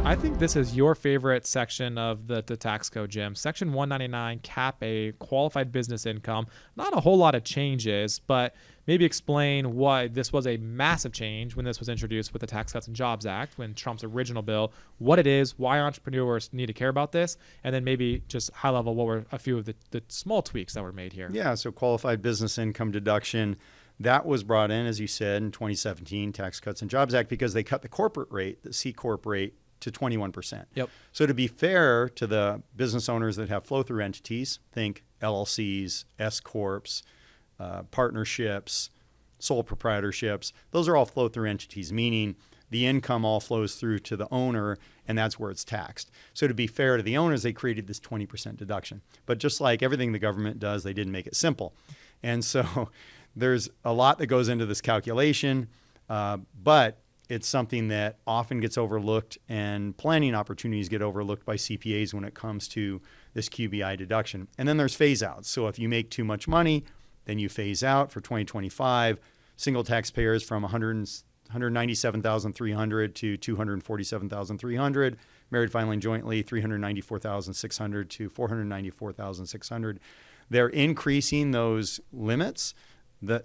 I think this is your favorite section of the tax code, Jim. Section 199, cap A, qualified business income. Not a whole lot of changes, but maybe explain why this was a massive change when this was introduced with the Tax Cuts and Jobs Act, when Trump's original bill, what it is, why entrepreneurs need to care about this, and then maybe just high level, what were a few of the small tweaks that were made here. Yeah, so qualified business income deduction, that was brought in, as you said, in 2017, Tax Cuts and Jobs Act, because they cut the corporate rate, the C-Corp rate, to 21%. Yep. So to be fair to the business owners that have flow-through entities, think LLCs, S-Corps, partnerships, sole proprietorships, those are all flow-through entities, meaning the income all flows through to the owner, and that's where it's taxed. So to be fair to the owners, they created this 20% deduction. But just like everything the government does, they didn't make it simple. And so there's a lot that goes into this calculation, but it's something that often gets overlooked, and planning opportunities get overlooked by CPAs when it comes to this QBI deduction. And then there's phase outs. So if you make too much money, then you phase out. For 2025, single taxpayers from $197,300 to $247,300, married filing jointly $394,600 to $494,600. They're increasing those limits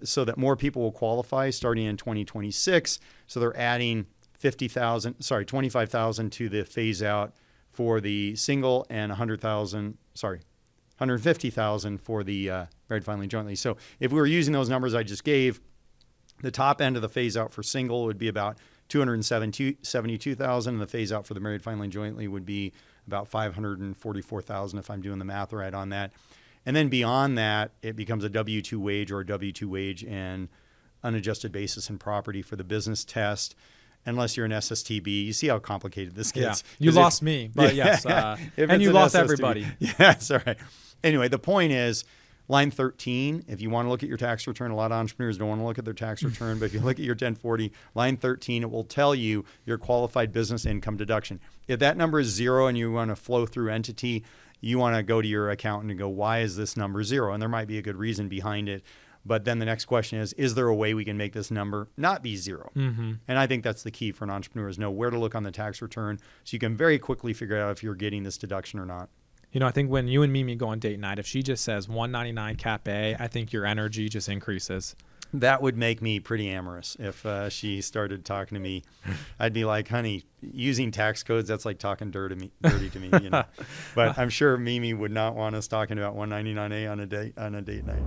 so that more people will qualify starting in 2026. So they're adding $25,000 to the phase out for the single, and $150,000 for the married filing jointly. So if we were using those numbers I just gave, the top end of the phase out for single would be about $272,000, and the phase out for the married filing jointly would be about $544,000 if I'm doing the math right on that. And then beyond that, it becomes a W-2 wage or a W-2 wage and unadjusted basis in property for the business test, unless you're an SSTB. You see how complicated this gets. Yeah, you lost me, but yes. And you lost SSTB. Everybody. Yeah, that's all right. Anyway, the point is, line 13, if you want to look at your tax return, a lot of entrepreneurs don't want to look at their tax return, but if you look at your 1040, line 13, it will tell you your qualified business income deduction. If that number is zero and you want to flow through entity, you want to go to your accountant and go, why is this number zero? And there might be a good reason behind it. But then the next question is there a way we can make this number not be zero? Mm-hmm. And I think that's the key for an entrepreneur, is know where to look on the tax return so you can very quickly figure out if you're getting this deduction or not. You know, I think when you and Mimi go on date night, if she just says 199 cap A, I think your energy just increases. That would make me pretty amorous if she started talking to me. I'd be like, honey, using tax codes, that's like talking dirty to me, you know. But I'm sure Mimi would not want us talking about 199A on a date night.